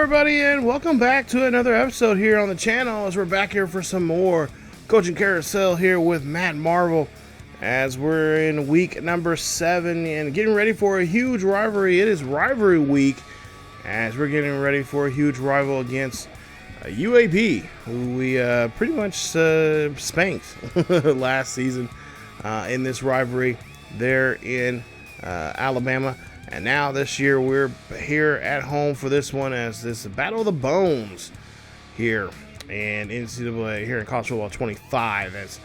everybody, and welcome back to another episode here on the channel as we're back here for some more Coaching Carousel here with Matt Marvel as we're in week number 7 and getting ready for a huge rivalry. It is rivalry week as we're getting ready for a huge rival against UAB, who we pretty much spanked last season in this rivalry there in Alabama. And now this year we're here at home for this one as this Battle of the Bones here in NCAA here in College Football 25 as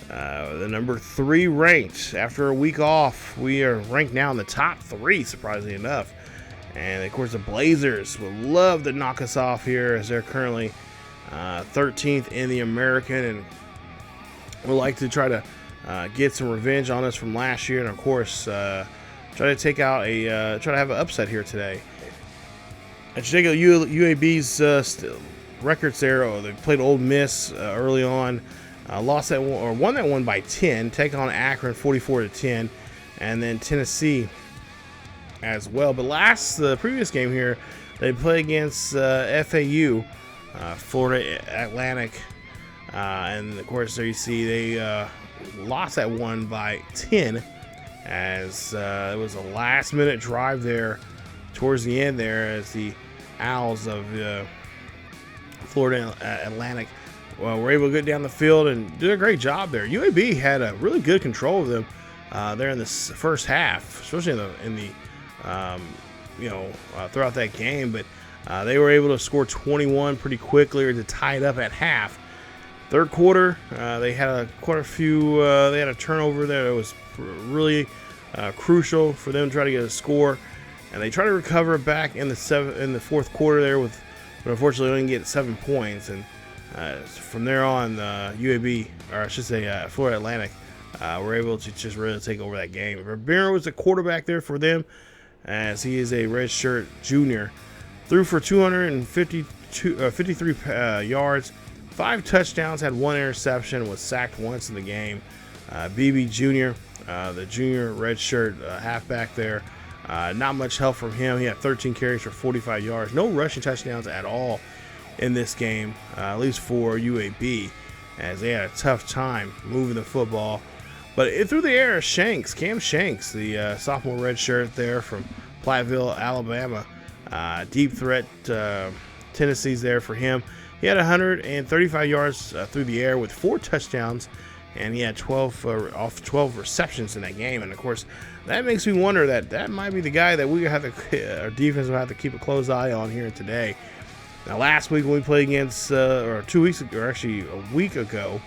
the number 3 ranked. After a week off, we are ranked now in the top 3, surprisingly enough. And of course the Blazers would love to knock us off here as they're currently 13th in the American and would like to try to get some revenge on us from last year and of course try to take out try to have an upset here today. And to take out UAB's records there, they played Ole Miss early on, lost that one, or won that one by 10, take on Akron 44-10, and then Tennessee as well. But the previous game here, they played against FAU, Florida Atlantic, and of course there you see they lost that one by 10. As it was a last-minute drive there towards the end there as the Owls of Florida Atlantic were able to get down the field and did a great job there. UAB had a really good control of them there in the first half, especially in the throughout that game. But they were able to score 21 pretty quickly or to tie it up at half. Third quarter, they had quite a few. They had a turnover there that was really crucial for them to try to get a score, and they tried to recover it back in the fourth quarter there but unfortunately only get 7 points. And from there on, UAB, or I should say Florida Atlantic, were able to just really take over that game. Ribeiro was the quarterback there for them, as he is a redshirt junior. Threw for 253 yards. 5 touchdowns, had 1 interception, was sacked once in the game. BB Jr., the junior redshirt halfback there, not much help from him. He had 13 carries for 45 yards. No rushing touchdowns at all in this game, at least for UAB, as they had a tough time moving the football. But through the air, Cam Shanks, the sophomore redshirt there from Platteville, Alabama, deep threat tendencies there for him. He had 135 yards through the air with 4 touchdowns, and he had 12 receptions in that game. And of course, that makes me wonder that might be the guy that we have to, our defense will have to keep a close eye on here today. Now, last week when we played against, or 2 weeks ago, or actually a week ago,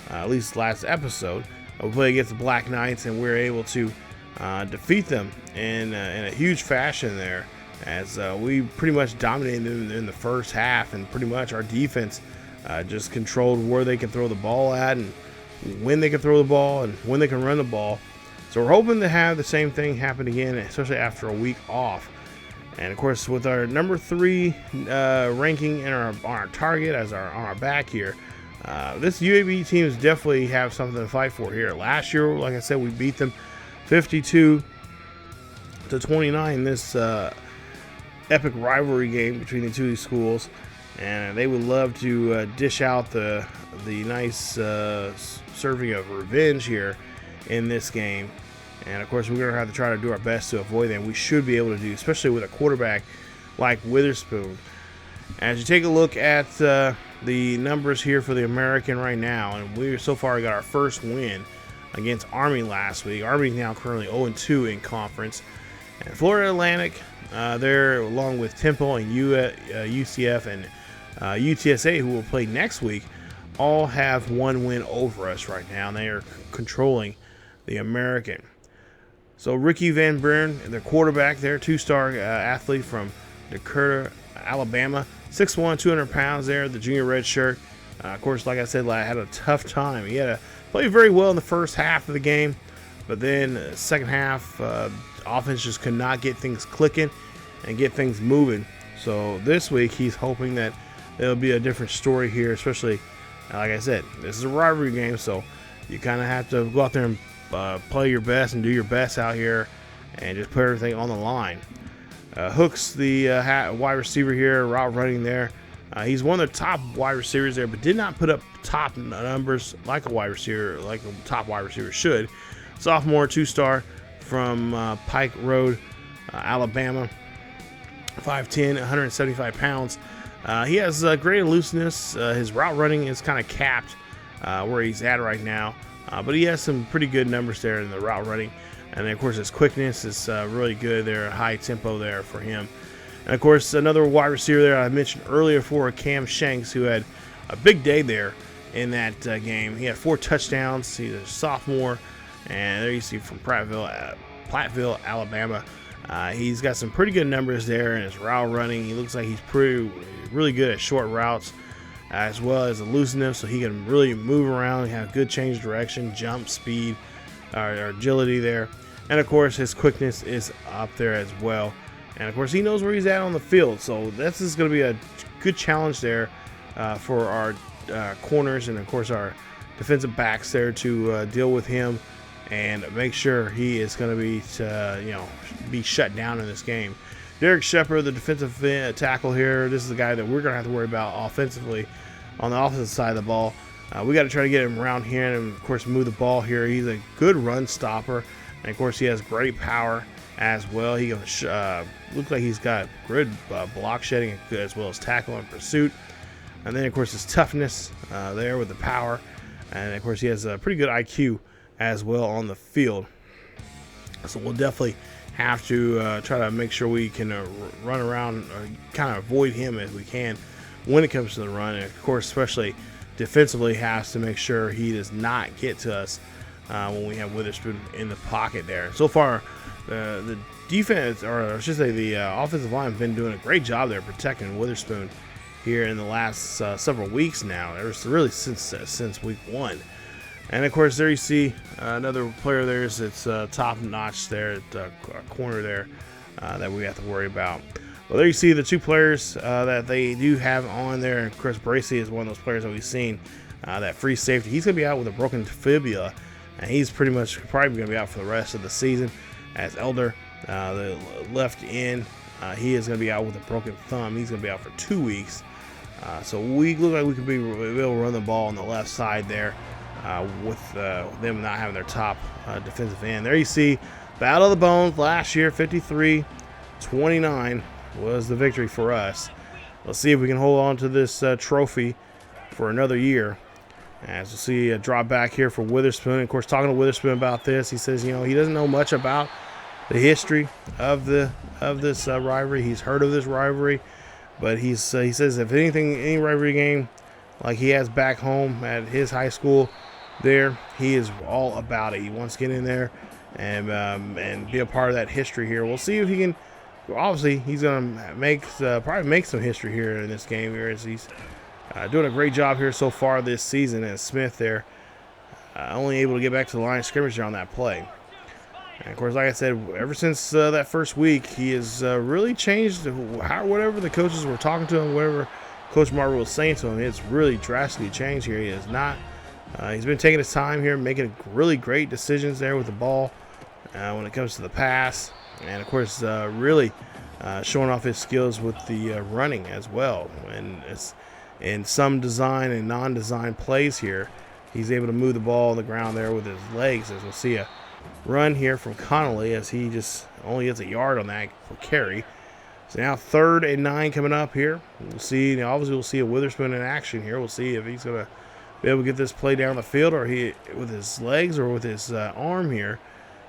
at least last episode, we played against the Black Knights, and we were able to defeat them in a huge fashion there. As we pretty much dominated them in the first half, and pretty much our defense just controlled where they can throw the ball at and when they can throw the ball and when they can run the ball. So we're hoping to have the same thing happen again, especially after a week off. And of course, with our number 3 ranking on our target as on our back here, this UAB team is definitely have something to fight for here. Last year, like I said, we beat them 52-29 this epic rivalry game between the two schools, and they would love to dish out the nice serving of revenge here in this game. And of course, we're going to have to try to do our best to avoid them. We should be able to do, especially with a quarterback like Witherspoon. As you take a look at the numbers here for the American right now, and we so far got our first win against Army last week. Army is now currently 0-2 in conference, and Florida Atlantic, they're along with Temple and UCF and UTSA, who will play next week, all have 1 win over us right now, and they are controlling the American. So Ricky Van Buren, the quarterback there, 2-star athlete from Decatur, Alabama, 6'1", 200 pounds there, the junior red shirt. Of course, like I said, had a tough time. He had to play very well in the first half of the game, but then the second half, offense just could not get things clicking and get things moving. So this week, he's hoping that it'll be a different story here, especially, like I said, this is a rivalry game, so you kind of have to go out there and play your best and do your best out here and just put everything on the line. Hooks, the wide receiver here, route running there. He's one of the top wide receivers there, but did not put up top numbers like a wide receiver, like a top wide receiver should. Sophomore, 2-star from Pike Road, Alabama. 5'10", 175 pounds. He has great elusiveness. His route running is kind of capped where he's at right now, but he has some pretty good numbers there in the route running. And then, of course, his quickness is really good there, high tempo there for him. And, of course, another wide receiver there I mentioned earlier for Cam Shanks, who had a big day there in that game. He had 4 touchdowns. He's a sophomore, and there you see from Platteville, Alabama. He's got some pretty good numbers there in his route running. He looks like he's really good at short routes, as well as elusiveness, so he can really move around, have good change of direction, jump speed, or agility there. And of course, his quickness is up there as well. And of course, he knows where he's at on the field, so this is going to be a good challenge there for our corners and of course our defensive backs there to deal with him and make sure he is going to be shut down in this game. Derek Shepard, the defensive tackle here, this is the guy that we're going to have to worry about offensively on the offensive side of the ball. We got to try to get him around here and, of course, move the ball here. He's a good run stopper, and, of course, he has great power as well. He looks like he's got good block shedding as well as tackle and pursuit. And then, of course, his toughness there with the power. And, of course, he has a pretty good IQ as well on the field. So we'll definitely have to try to make sure we can run around or kind of avoid him as we can when it comes to the run. And of course, especially defensively, has to make sure he does not get to us when we have Witherspoon in the pocket there. So far, the defense, or I should say the offensive line, have been doing a great job there protecting Witherspoon here in the last several weeks now. It was really since week 1. And, of course, there you see another player there. It's top-notch there at corner there that we have to worry about. Well, there you see the 2 players that they do have on there. And Chris Bracey is one of those players that we've seen, that free safety. He's going to be out with a broken fibula, and he's probably going to be out for the rest of the season. As Elder, the left end, he is going to be out with a broken thumb. He's going to be out for 2 weeks. So we look like we could be able to run the ball on the left side there. With them not having their top defensive end. There you see Battle of the Bones last year, 53-29 was the victory for us. Let's see if we can hold on to this trophy for another year. As we'll see a drop back here for Witherspoon. Of course, talking to Witherspoon about this, he says, he doesn't know much about the history of this rivalry. He's heard of this rivalry, but he says if anything, any rivalry game like he has back home at his high school, there, he is all about it. He wants to get in there and be a part of that history here. We'll see if he can. Obviously, he's going to probably make some history here in this game here, as he's doing a great job here so far this season. And Smith there, only able to get back to the line of scrimmage there on that play. And of course, like I said, ever since that first week, he has really changed whatever the coaches were talking to him, whatever Coach Marvel was saying to him. It's really drastically changed here. He is not. He's been taking his time here, making really great decisions there with the ball when it comes to the pass. And, of course, really showing off his skills with the running as well. And it's in some design and non-design plays here, he's able to move the ball on the ground there with his legs. As we'll see a run here from Connolly as he just only gets a yard on that for carry. So now 3rd and 9 coming up here. We'll see. Obviously, we'll see a Witherspoon in action here. We'll see if he's going to be able to get this play down the field, or he with his legs or with his arm here.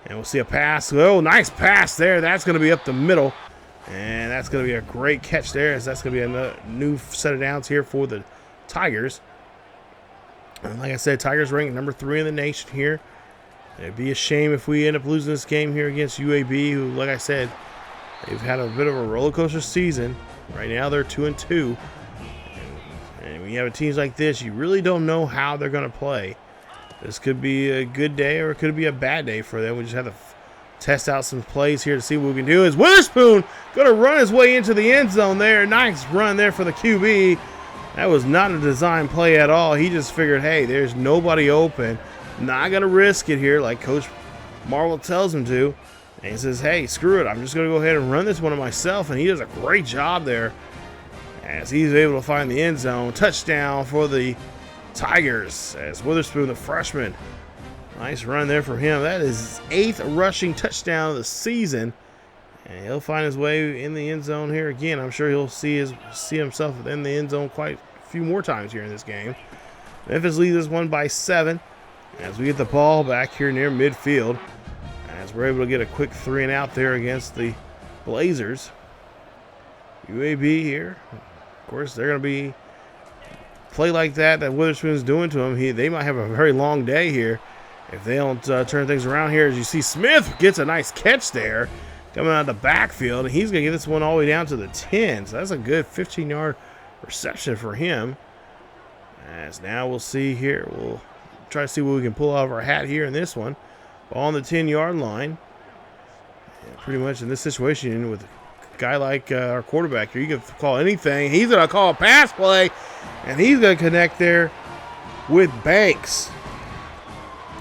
And we'll see a pass. Oh, nice pass there. That's going to be up the middle. And that's going to be a great catch there, as that's going to be a new set of downs here for the Tigers. And like I said, Tigers ranked number 3 in the nation here. It'd be a shame if we end up losing this game here against UAB, who, like I said, they've had a bit of a roller coaster season. Right now they're 2-2. And when you have teams like this, you really don't know how they're going to play. This could be a good day or it could be a bad day for them. We just have to test out some plays here to see what we can do. Is Witherspoon going to run his way into the end zone there? Nice run there for the QB. That was not a design play at all. He just figured, hey, there's nobody open. Not going to risk it here like Coach Marvel tells him to. And he says, hey, screw it. I'm just going to go ahead and run this one myself. And he does a great job there as he's able to find the end zone. Touchdown for the Tigers as Witherspoon, the freshman. Nice run there for him. That is his 8th rushing touchdown of the season. And he'll find his way in the end zone here again. I'm sure he'll see himself in the end zone quite a few more times here in this game. Memphis leads this one by 7 as we get the ball back here near midfield. As we're able to get a quick 3 and out there against the Blazers. UAB here. Of course, they're going to be play like that Witherspoon's doing to him. They might have a very long day here if they don't turn things around here. As you see, Smith gets a nice catch there coming out of the backfield. And he's going to get this one all the way down to the 10. So that's a good 15-yard reception for him. As now we'll see here. We'll try to see what we can pull out of our hat here in this one. Ball on the 10-yard line. And pretty much in this situation with a guy like our quarterback here, you can call anything. He's going to call a pass play, and he's going to connect there with Banks.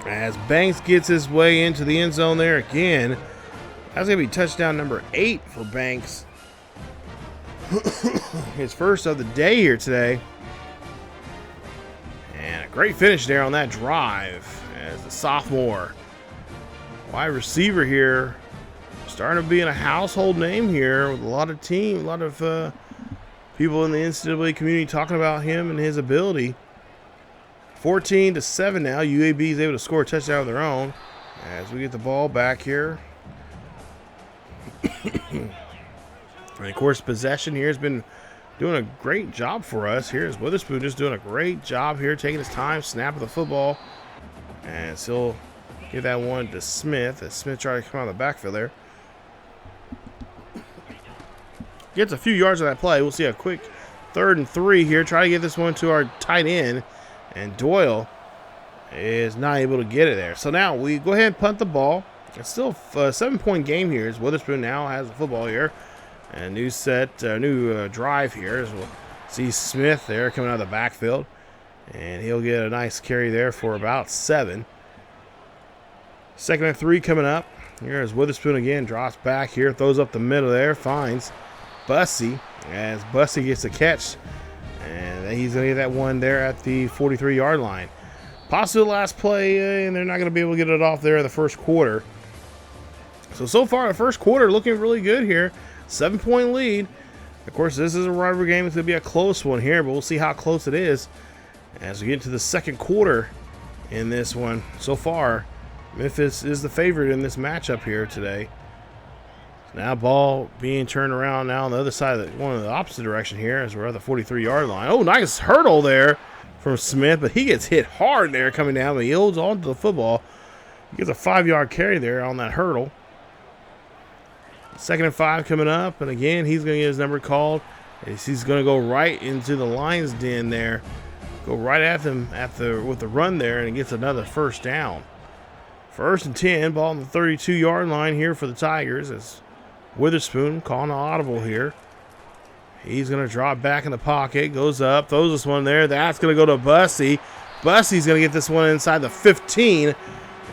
As Banks gets his way into the end zone there again. That's going to be touchdown number 8 for Banks. His first of the day here today. And a great finish there on that drive as the sophomore wide receiver here, starting to be in a household name here with a lot of people in the NCAA community talking about him and his ability. 14-7 now. UAB is able to score a touchdown of their own as we get the ball back here. And of course, possession here has been doing a great job for us. Here's Witherspoon just doing a great job here, taking his time, snapping the football, and still give that one to Smith as Smith tried to come out of the backfield there. Gets a few yards of that play. We'll see a quick 3rd and 3 here. Try to get this one to our tight end, and Doyle is not able to get it there. So now we go ahead and punt the ball. It's still a 7-point game here as Witherspoon now has the football here. And new drive here as we'll see Smith there coming out of the backfield. And he'll get a nice carry there for about 7. 2nd and 3 coming up. Here's Witherspoon again, drops back here, throws up the middle there, finds Bussey as Bussey gets a catch. And he's going to get that one there at the 43-yard line. Possibly the last play, and they're not going to be able to get it off there in the first quarter. So far, the first quarter looking really good here. 7-point lead. Of course, this is a rivalry game. It's going to be a close one here, but we'll see how close it is as we get into the second quarter in this one. So far, Memphis is the favorite in this matchup here today. Now ball being turned around now on the other side of one of the opposite direction here as we're at the 43-yard line. Oh, nice hurdle there from Smith, but he gets hit hard there coming down, but he holds on to the football. He gets a 5-yard carry there on that hurdle. 2nd and 5 coming up, and again, he's going to get his number called. He's going to go right into the lion's den there. Go right at them with the run there, and he gets another first down. 1st and 10, ball on the 32-yard line here for the Tigers as Witherspoon calling an audible here. He's going to drop back in the pocket, goes up, throws this one there. That's going to go to Bussey. Bussey's going to get this one inside the 15,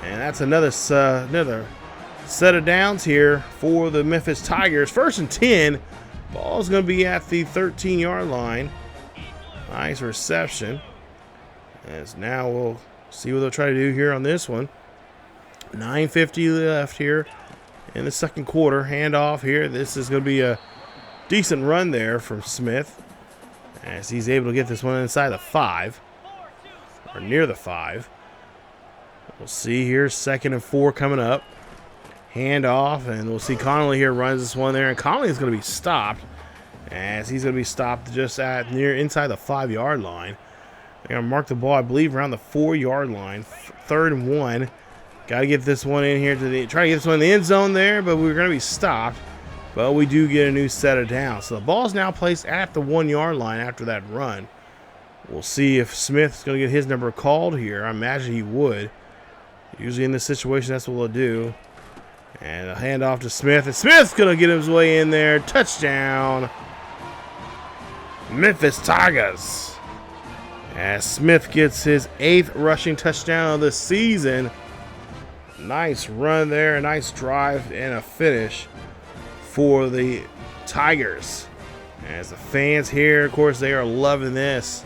and that's another set of downs here for the Memphis Tigers. 1st and 10, ball's going to be at the 13-yard line. Nice reception. As now we'll see what they'll try to do here on this one. 9:50 left here in the second quarter. Handoff here. This is going to be a decent run there from Smith as he's able to get this one inside the 5 or near the 5. We'll see here 2nd and 4 coming up. Handoff, and we'll see Connolly here runs this one there, and Connolly is going to be stopped as he's going to be stopped just at inside the 5-yard line. They're going to mark the ball, I believe, around the 4-yard line. 3rd and 1. Got to get this one in here try to get this one in the end zone there, but we're going to be stopped. But we do get a new set of downs. So the ball is now placed at the 1-yard line after that run. We'll see if Smith's going to get his number called here. I imagine he would. Usually in this situation, that's what we'll do. And a handoff to Smith. And Smith's going to get his way in there. Touchdown. Memphis Tigers. As Smith gets his 8th rushing touchdown of the season. Nice run there, a nice drive, and a finish for the Tigers. As the fans here, of course, they are loving this.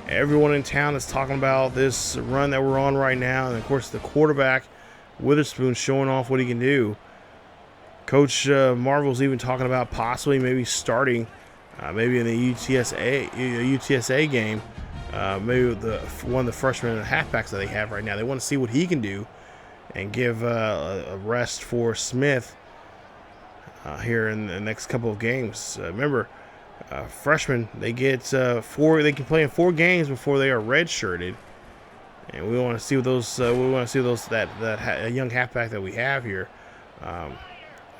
Everyone in town is talking about this run that we're on right now. And, of course, the quarterback, Witherspoon, showing off what he can do. Coach Marvel's even talking about possibly maybe starting maybe in the UTSA game. Maybe one of the freshmen and halfbacks that they have right now. They want to see what he can do and give a rest for Smith here in the next couple of games. Remember, freshmen, they get they can play in 4 games before they are redshirted, and we want to see what those that young halfback that we have here,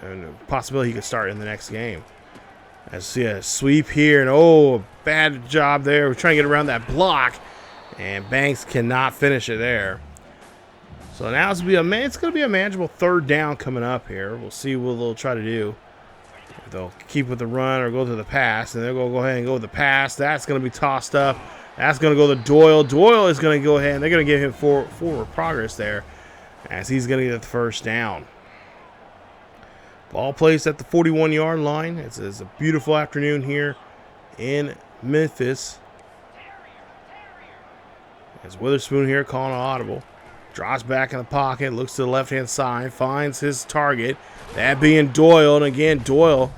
and possibility he could start in the next game. I see a sweep here, and a bad job there. We're trying to get around that block, and Banks cannot finish it there. So now it's going to be a manageable 3rd down coming up here. We'll see what they'll try to do. If they'll keep with the run or go to the pass, and they're going to go ahead and go with the pass. That's going to be tossed up. That's going to go to Doyle. Doyle is going to go ahead, and they're going to give him forward progress there as he's going to get the 1st down. Ball placed at the 41-yard line. It's a beautiful afternoon here in Memphis. As Witherspoon here calling an audible. Drops back in the pocket, looks to the left-hand side, finds his target. That being Doyle, and again, Doyle,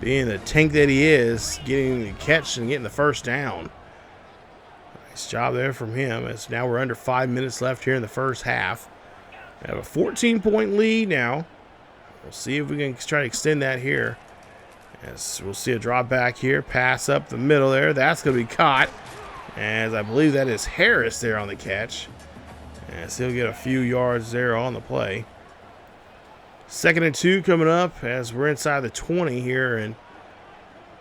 being the tank that he is, getting the catch and getting the 1st down. Nice job there from him, as now we're under 5 minutes left here in the first half. We have a 14-point lead now. We'll see if we can try to extend that here. As we'll see a drop back here, pass up the middle there. That's going to be caught, as I believe that is Harris there on the catch. And he'll get a few yards there on the play. 2nd and 2 coming up as we're inside the 20 here in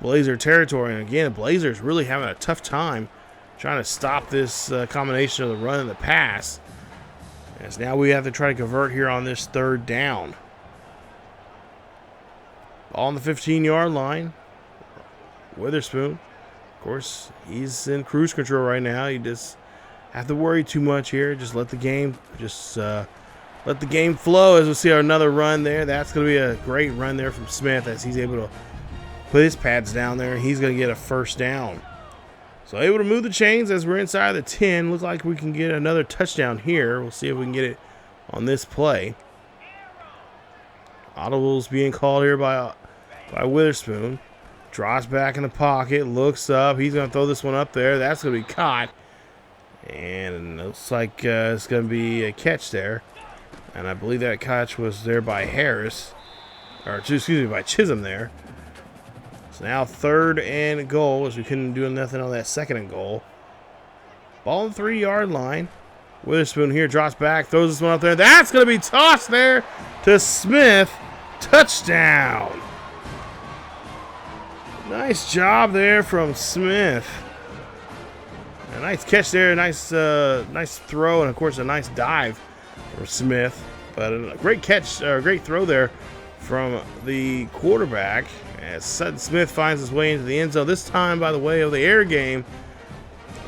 Blazer territory. And again, Blazers really having a tough time trying to stop this combination of the run and the pass. As now we have to try to convert here on this 3rd down. Ball on the 15-yard line. Witherspoon, of course, he's in cruise control right now. He just have to worry too much here. Just let the game flow. As we see another run there. That's going to be a great run there from Smith as he's able to put his pads down there. He's going to get a 1st down. So able to move the chains as we're inside the 10. Looks like we can get another touchdown here. We'll see if we can get it on this play. Audibles being called here by Witherspoon. Drops back in the pocket. Looks up. He's going to throw this one up there. That's going to be caught. And it looks like it's going to be a catch there. And I believe that catch was there by Harris. Or, excuse me, by Chisholm there. So now 3rd and goal, as we couldn't do nothing on that 2nd and goal. Ball on the 3-yard line. Witherspoon here drops back, throws this one up there. That's going to be tossed there to Smith. Touchdown. Nice job there from Smith. A nice catch there, nice throw, and of course a nice dive for Smith. But a great catch, or a great throw there from the quarterback as Sutton Smith finds his way into the end zone. This time by the way of the air game,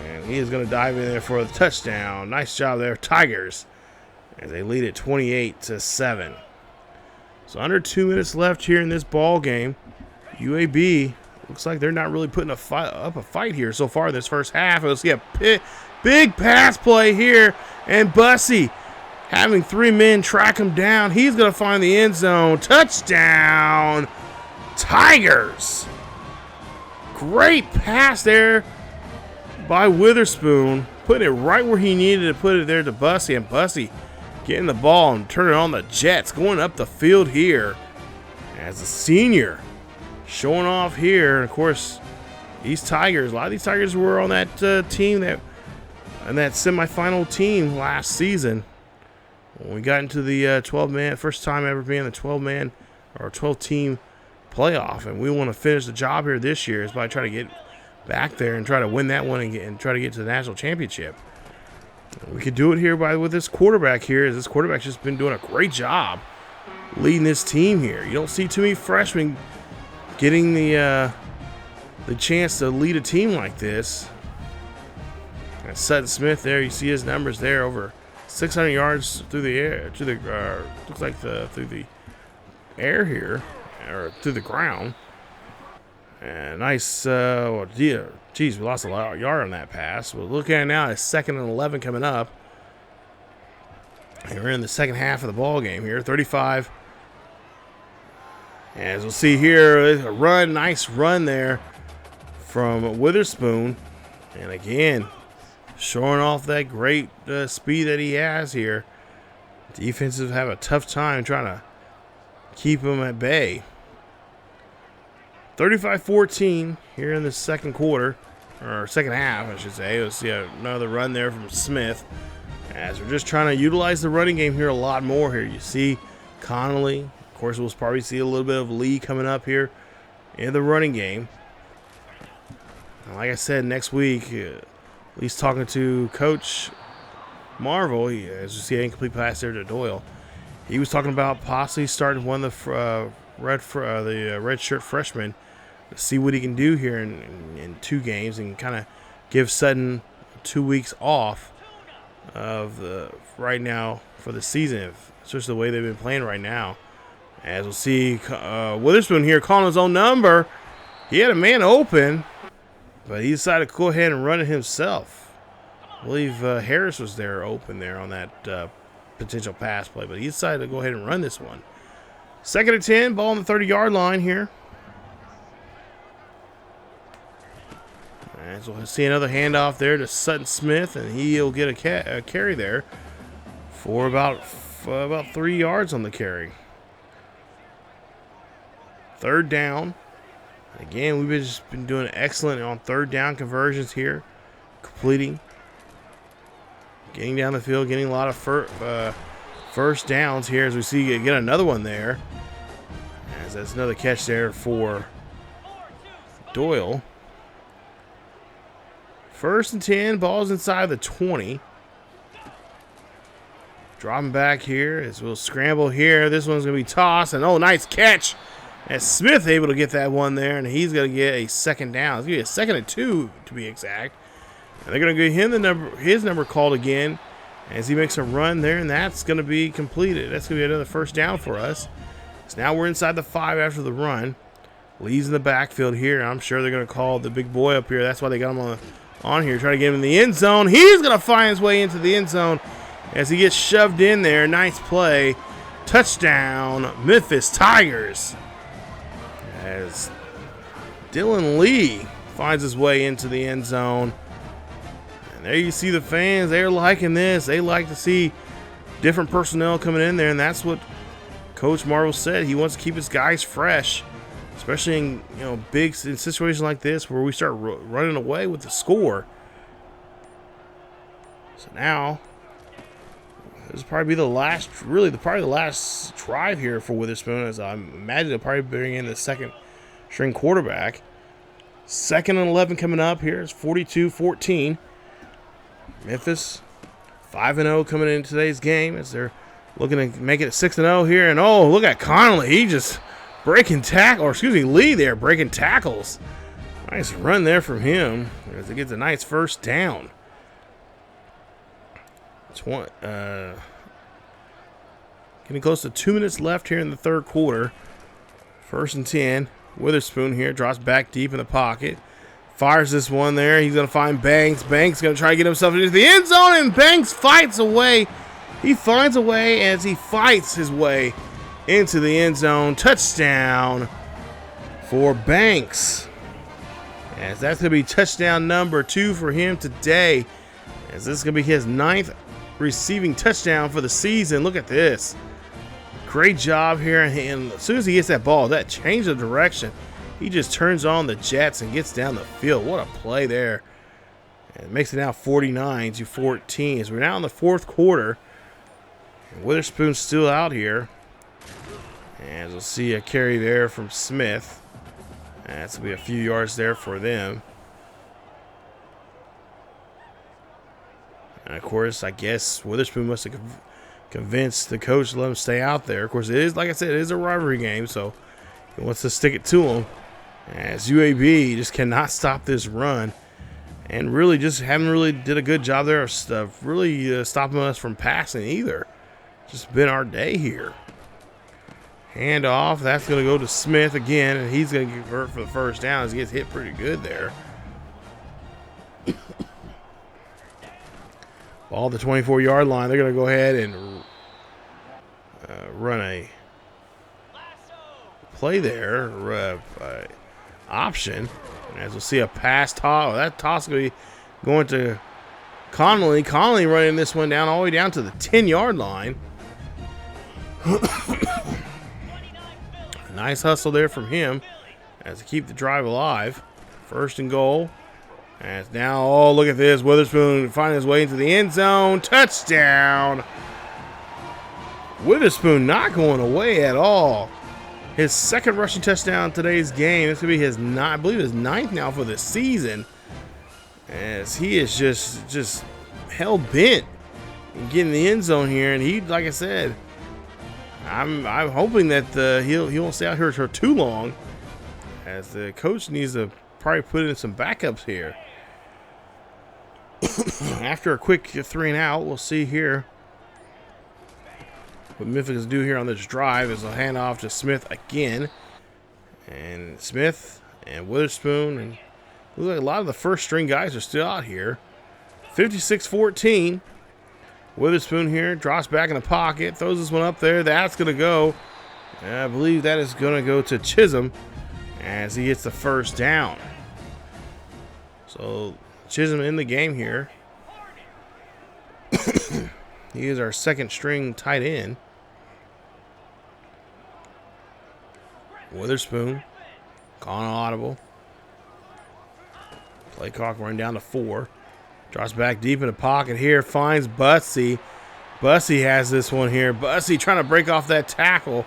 and he is going to dive in there for the touchdown. Nice job there, Tigers, as they lead it 28-7. So under 2 minutes left here in this ball game. UAB looks like they're not really putting up a fight here so far in this first half. Let's see a big pass play here, and Bussey having 3 men track him down. He's going to find the end zone. Touchdown, Tigers. Great pass there by Witherspoon, putting it right where he needed to put it there to Bussey, and Bussey getting the ball and turning on the Jets, going up the field here as a senior. Showing off here, and of course, these Tigers, a lot of these Tigers were on that team that semifinal team last season. When we got into the 12-man, first time ever being the 12-man or 12-team playoff, and we want to finish the job here this year is by trying to get back there and try to win that one and try to get to the national championship. We could do it here with this quarterback here, as this quarterback's just been doing a great job leading this team here. You don't see too many freshmen getting the chance to lead a team like this. And Sutton Smith there, you see his numbers there, over 600 yards through the air, looks like through the air here, or through the ground. And nice, well, geez, we lost a lot of yard on that pass. We're looking at now is 2nd and 11 coming up. And we're in the second half of the ball game here, 35. As we'll see here, a run, nice run there from Witherspoon. And again, showing off that great speed that he has here. Defenses have a tough time trying to keep him at bay. 35-14 here in the second quarter, or second half, I should say. We'll see another run there from Smith. As we're just trying to utilize the running game here a lot more here. You see Connolly. Of course, we'll probably see a little bit of Lee coming up here in the running game. And like I said, next week, Lee's talking to Coach Marvel. As you see, an incomplete pass there to Doyle. He was talking about possibly starting one of the red shirt freshmen to see what he can do here in 2 games and kind of give Sutton 2 weeks off of the right now for the season, especially the way they've been playing right now. As we'll see, Witherspoon here calling his own number. He had a man open, but he decided to go ahead and run it himself. I believe Harris was there open there on that potential pass play, but he decided to go ahead and run this one. 2nd and 10, ball on the 30-yard line here. And so we'll see another handoff there to Sutton Smith, and he'll get a carry there for about 3 yards on the carry. 3rd down. Again, we've just been doing excellent on 3rd down conversions here, completing, getting down the field, getting a lot of first downs here as we see get another one there. As that's another catch there for Doyle. 1st and 10, ball's inside the 20. Dropping back here as we'll scramble here. This one's going to be tossed, and oh, nice catch. As Smith able to get that one there, and he's going to get a 2nd down. It's going to be a 2nd and 2 to be exact. And they're going to get him his number called again as he makes a run there, and that's going to be completed. That's going to be another 1st down for us. So now we're inside the 5 after the run. Lee's in the backfield here. I'm sure they're going to call the big boy up here. That's why they got him on here, trying to get him in the end zone. He's going to find his way into the end zone as he gets shoved in there. Nice play. Touchdown, Memphis Tigers. As Dylan Lee finds his way into the end zone. And there you see the fans. They're liking this. They like to see different personnel coming in there, and that's what Coach Marvel said. He wants to keep his guys fresh, especially in in situations like this where we start running away with the score. So now this will probably be the last, probably the last drive here for Witherspoon, as I imagine they'll probably bring in the 2nd string quarterback. 2nd and 11 coming up here. It's 42-14. Memphis 5-0 coming into today's game as they're looking to make it 6-0 here. And oh, look at Connolly. He just breaking tackle, or excuse me, Lee there breaking tackles. Nice run there from him as he gets a nice 1st down. Getting close to 2 minutes left here in the 3rd quarter. 1st and 10. Witherspoon here drops back deep in the pocket. Fires this one there. He's going to find Banks. Banks going to try to get himself into the end zone, and Banks fights away. He finds a way as he fights his way into the end zone. Touchdown for Banks. As that's going to be touchdown number 2 for him today. As this is going to be his 9th receiving touchdown for the season. Look at this. Great job here. And as soon as he gets that ball, that change of direction, he just turns on the jets and gets down the field. What a play there. And it makes it now 49-14 as we're now in the 4th quarter. And Witherspoon's still out here. And we'll see a carry there from Smith. And that's going to be a few yards there for them. And of course, I guess Witherspoon must have convinced the coach to let him stay out there. Of course, it is, like I said, it is a rivalry game, so he wants to stick it to him. As UAB just cannot stop this run. And really just haven't really did a good job there of really stopping us from passing either. Just been our day here. Hand off. That's going to go to Smith again, and he's going to get hurt for the first down as he gets hit pretty good there. Ball the 24-yard line. They're going to go ahead and run a play there, option. As we'll see a pass toss. Oh, that toss is going to be going to Connolly. Connolly running this one down all the way down to the 10-yard line. Nice hustle there from him as to keep the drive alive. First and goal. As now, oh, look at this. Witherspoon finding his way into the end zone. Touchdown. Witherspoon not going away at all. His second rushing touchdown in today's game. This could be his I believe his ninth now for the season. As he is just hell bent in getting the end zone here, and he, like I said, I'm hoping that he won't stay out here for too long, as the coach needs to probably put in some backups here. After a quick 3 and out, we'll see here what Memphis do here on this drive is a handoff to Smith again. And Smith and Witherspoon, and look like a lot of the first string guys are still out here. 56-14. Witherspoon here drops back in the pocket, throws this one up there. That's going to go. I believe that is going to go to Chisholm as he hits the first down. So Chisholm in the game here. He is our second string tight end. Witherspoon, calling audible. Play clock running down to 4. Drops back deep in the pocket here. Finds Bussey. Bussey has this one here. Bussey trying to break off that tackle.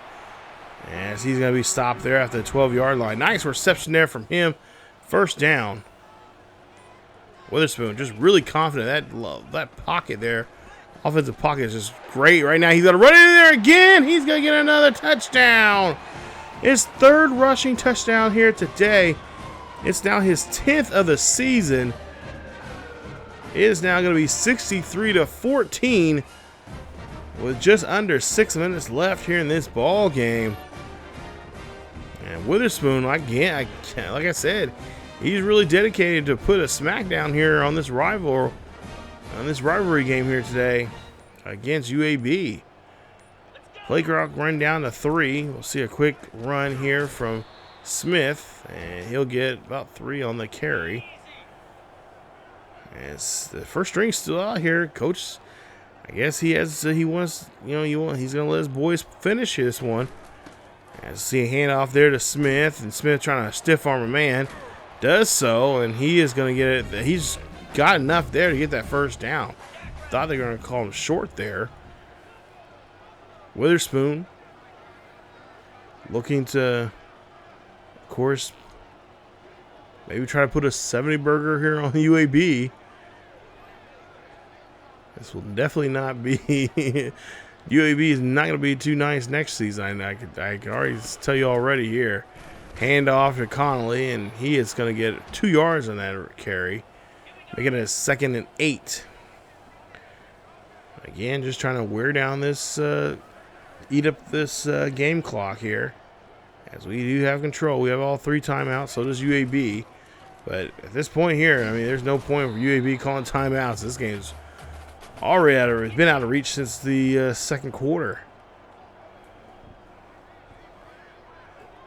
As he's going to be stopped there at the 12-yard line. Nice reception there from him. First down. Witherspoon just really confident. That pocket there. Offensive pocket is just great right now. He's going to run in there again. He's going to get another touchdown. His third rushing touchdown here today. It's now his 10th of the season. It is now going to be 63-14 with just under 6 minutes left here in this ball game. And Witherspoon, again, like I said, he's really dedicated to put a smackdown here on this rivalry game here today against UAB. Play clock run down to 3. We'll see a quick run here from Smith, and he'll get about 3 on the carry. As the first string's still out here, coach, I guess he's gonna let his boys finish this one. As see a handoff there to Smith, and Smith trying to stiff arm a man, does so, and he is gonna get it. He's got enough there to get that first down. Thought they were gonna call him short there. Witherspoon looking to, of course, maybe try to put a 70 burger here on the UAB. This will definitely not be UAB is not going to be too nice next season. I can already tell you already here. Hand off to Connolly, and he is going to get 2 yards on that carry, making it a 2nd and 8. Again, just trying to wear down this, eat up this game clock here. As we do have control. We have all 3 timeouts, so does UAB. But at this point here, I mean, there's no point for UAB calling timeouts. This game's already it's been out of reach since the second quarter.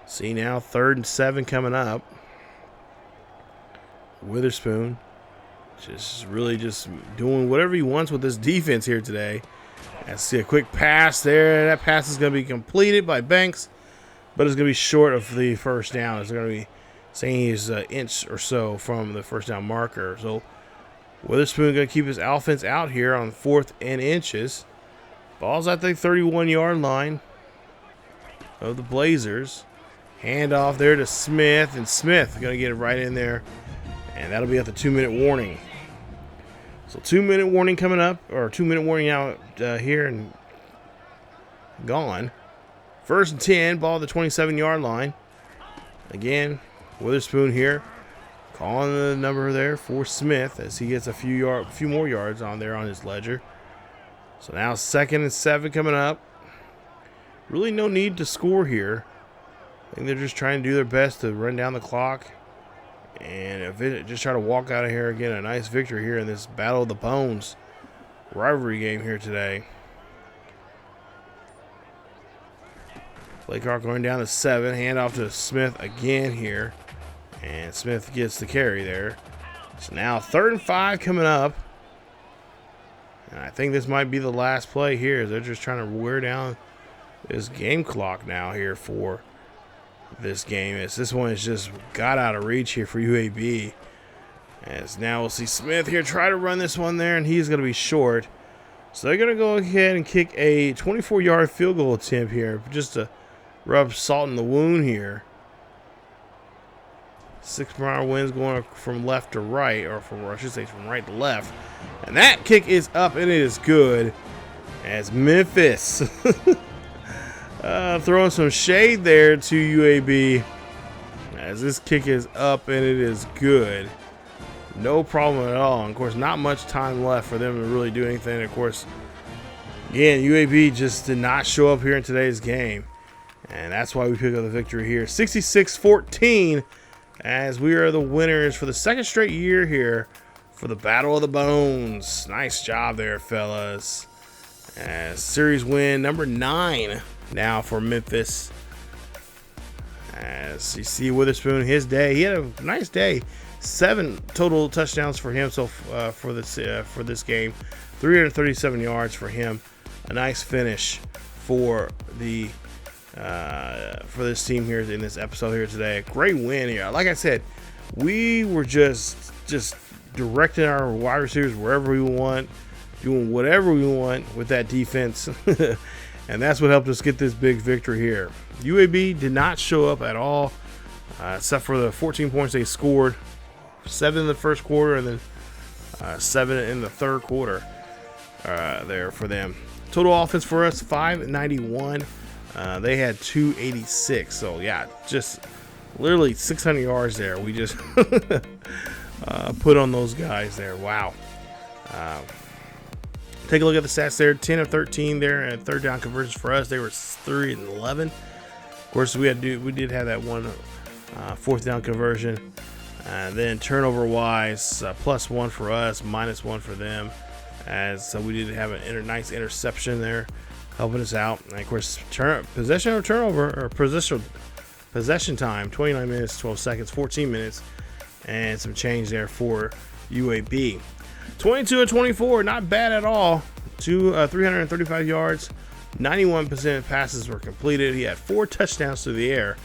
See now, 3rd and 7 coming up. Witherspoon just really just doing whatever he wants with this defense here today. I see a quick pass there. That pass is going to be completed by Banks, but it's going to be short of the first down. It's going to be saying he's an inch or so from the first down marker. So Witherspoon going to keep his offense out here on 4th and inches. Ball's at the 31-yard line of the Blazers. Hand off there to Smith, and Smith going to get it right in there, and that'll be at the 2-minute warning. So 2-minute warning coming up, or 2-minute warning out here and gone. 1st and 10, ball at the 27-yard line. Again, Witherspoon here on the number there for Smith as he gets a few more yards on there on his ledger. So now 2nd and 7 coming up. Really no need to score here. I think they're just trying to do their best to run down the clock. And if it just try to walk out of here again, a nice victory here in this Battle of the Bones rivalry game here today. Play clock going down to 7. Handoff to Smith again here. And Smith gets the carry there. So now 3rd and 5 coming up. And I think this might be the last play here. They're just trying to wear down this game clock now here for this game. As this one is just got out of reach here for UAB. As now we'll see Smith here try to run this one there, and he's going to be short. So they're going to go ahead and kick a 24-yard field goal attempt here, just to rub salt in the wound here. 6-mile winds going from left to right, or from, I should say, from right to left. And that kick is up, and it is good. As Memphis throwing some shade there to UAB. As this kick is up, and it is good. No problem at all. And of course, not much time left for them to really do anything. Of course, again, UAB just did not show up here in today's game. And that's why we pick up the victory here. 66-14. As we are the winners for the 2nd straight year here for the Battle of the Bones. Nice job there, fellas. As series win number 9 now for Memphis. As you see Witherspoon, his day, he had a nice day. 7 total touchdowns for him for this game. 337 yards for him. A nice finish for the for this team here in this episode here today. A great win here. Like I said, we were just directing our wide receivers wherever we want, doing whatever we want with that defense. And that's what helped us get this big victory here. UAB did not show up at all, except for the 14 points they scored. 7 in the first quarter, and then 7 in the third quarter there for them. Total offense for us, 591. They had 286. So, yeah, just literally 600 yards there. We just put on those guys there. Wow. Take a look at the stats there. 10 of 13 there, and 3rd down conversions for us. They were 3 and 11. Of course, we did have that one 4th down conversion. And then turnover-wise, +1 for us, -1 for them. As we did have a nice interception there, helping us out. And of course, possession or turnover, or possession time, 29 minutes, 12 seconds, 14 minutes, and some change there for UAB. 22-24, not bad at all. 335 yards, 91% of passes were completed. He had 4 touchdowns through the air.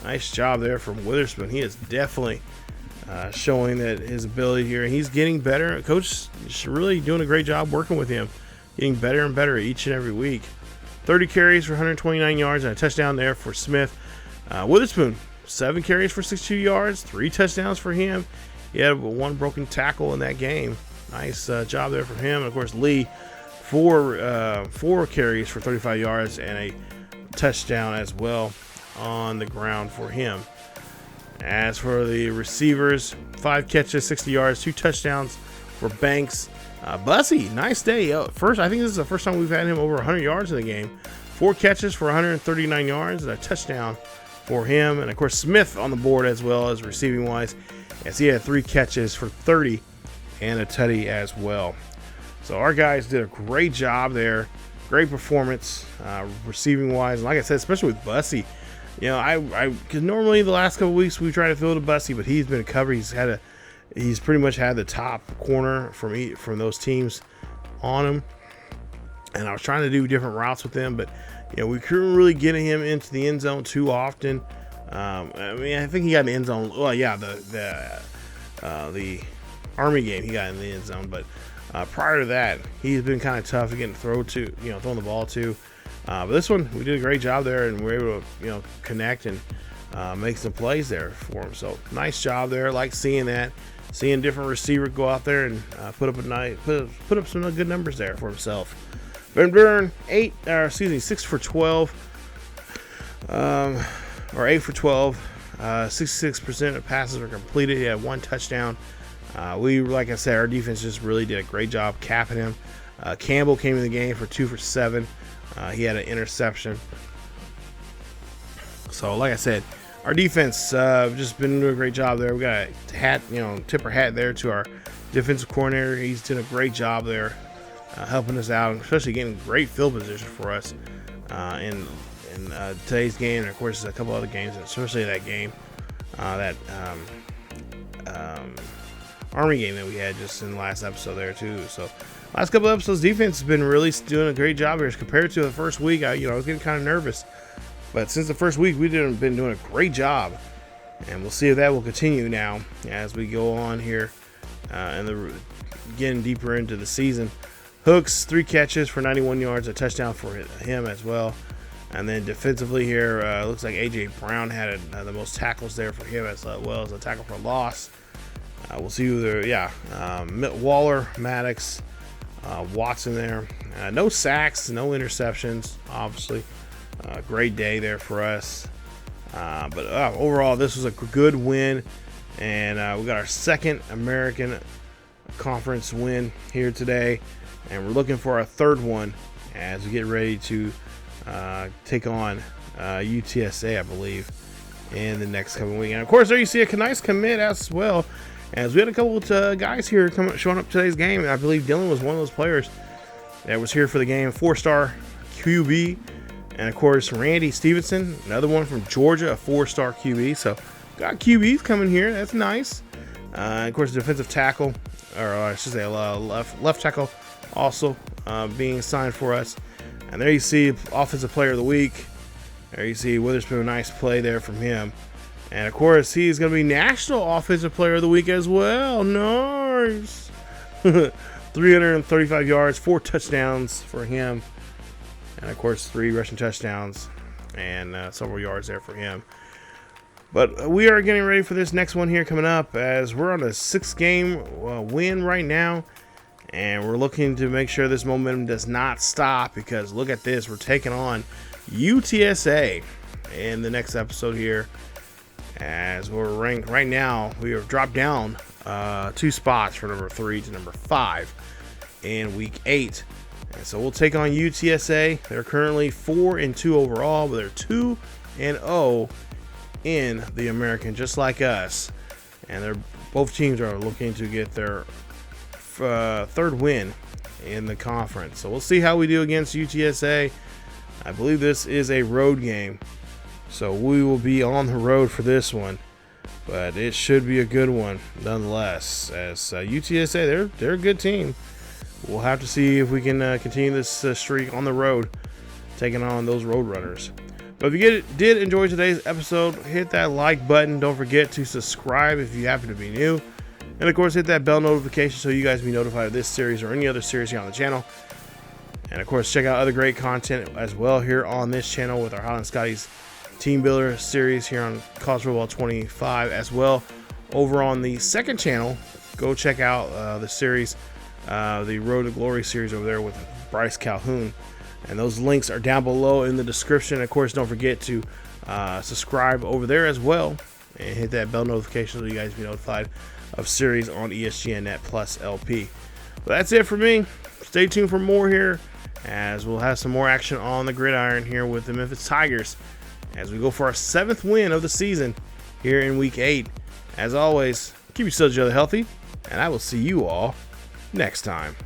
Nice job there from Witherspoon. He is definitely showing that his ability here. He's getting better. Coach is really doing a great job working with him, getting better and better each and every week. 30 carries for 129 yards and a touchdown there for Smith. Witherspoon, 7 carries for 62 yards, 3 touchdowns for him. He had 1 broken tackle in that game. Nice job there for him. And of course, Lee, 4 carries for 35 yards and a touchdown as well on the ground for him. As for the receivers, 5 catches, 60 yards, 2 touchdowns for Banks. Bussy, nice day. I think this is the first time we've had him over 100 yards in the game. 4 catches for 139 yards and a touchdown for him. And of course, Smith on the board as well as receiving wise, as he had 3 catches for 30 and a tutty as well. So our guys did a great job there. Great performance receiving wise. And like I said, especially with Bussy. You know, because normally the last couple weeks we try to fill the Bussy, but he's been covered. He's pretty much had the top corner from those teams on him. And I was trying to do different routes with them, but you know, we couldn't really get him into the end zone too often. I mean, I think he got in the end zone. Well, yeah, the Army game he got in the end zone, but prior to that, he's been kind of tough to get throwing the ball to. But this one, we did a great job there, and we were able to, connect and make some plays there for him. So nice job there. Like seeing that, seeing different receiver go out there and put up some good numbers there for himself. Van Buren, 6 for 12, or 8 for 12, 66% of passes were completed. He had 1 touchdown. Like I said, our defense just really did a great job capping him. Campbell came in the game for 2 for 7. He had an interception. So, like I said, our defense just been doing a great job there. We got a hat, tip our hat there to our defensive coordinator. He's done a great job there, helping us out, especially getting great field position for us in today's game, and of course a couple other games, especially that game, that Army game that we had just in the last episode there too. So last couple of episodes, defense has been really doing a great job here compared to the first week. I was getting kind of nervous, but since the first week, we've been doing a great job, and we'll see if that will continue now as we go on here and getting deeper into the season. Hooks, 3 catches for 91 yards, a touchdown for him as well. And then defensively here, looks like A.J. Brown had the most tackles there for him as well as a tackle for loss. We'll see who there, Waller, Maddox, Watson there. No sacks, no interceptions, obviously. Great day there for us. But overall, this was a good win. And we got our second American Conference win here today. And we're looking for our third one as we get ready to take on UTSA, I believe, in the next coming week. And of course, there you see a nice commit as well, as we had a couple of guys here showing up today's game. And I believe Dylan was one of those players that was here for the game. 4-star QB, and of course Randy Stevenson, another one from Georgia, a 4-star QB. So got QBs coming here. That's nice. And of course, defensive tackle, or I should say left tackle, also being signed for us. And there you see Offensive Player of the Week. There you see Witherspoon, nice play there from him. And of course, he's going to be National Offensive Player of the Week as well. Nice. 335 yards, 4 touchdowns for him. And of course, 3 rushing touchdowns and several yards there for him. But we are getting ready for this next one here coming up, as we're on a 6-game win right now. And we're looking to make sure this momentum does not stop, because look at this. We're taking on UTSA in the next episode here, as we're ranked right now. We have dropped down 2 spots from number 3 to number 5 in week 8. And so we'll take on UTSA. They're currently 4-2 overall, but they're 2-0 in the American, just like us. And both teams are looking to get their third win in the conference. So we'll see how we do against UTSA. I believe this is a road game, so we will be on the road for this one, but it should be a good one nonetheless, as UTSA, they're a good team. We'll have to see if we can continue this streak on the road, taking on those road runners. But if you did enjoy today's episode, hit that like button. Don't forget to subscribe if you happen to be new. And of course, hit that bell notification so you guys be notified of this series or any other series here on the channel. And of course, check out other great content as well here on this channel with our Highland Scotty's Team Builder series here on College Football 25 as well. Over on the second channel, go check out the series, the Road to Glory series over there with Bryce Calhoun. And those links are down below in the description. Of course, don't forget to subscribe over there as well and hit that bell notification so you guys be notified of series on ESGNet plus LP. But that's it for me. Stay tuned for more here, as we'll have some more action on the gridiron here with the Memphis Tigers as we go for our 7th win of the season here in week 8. As always, keep yourselves healthy, and I will see you all next time.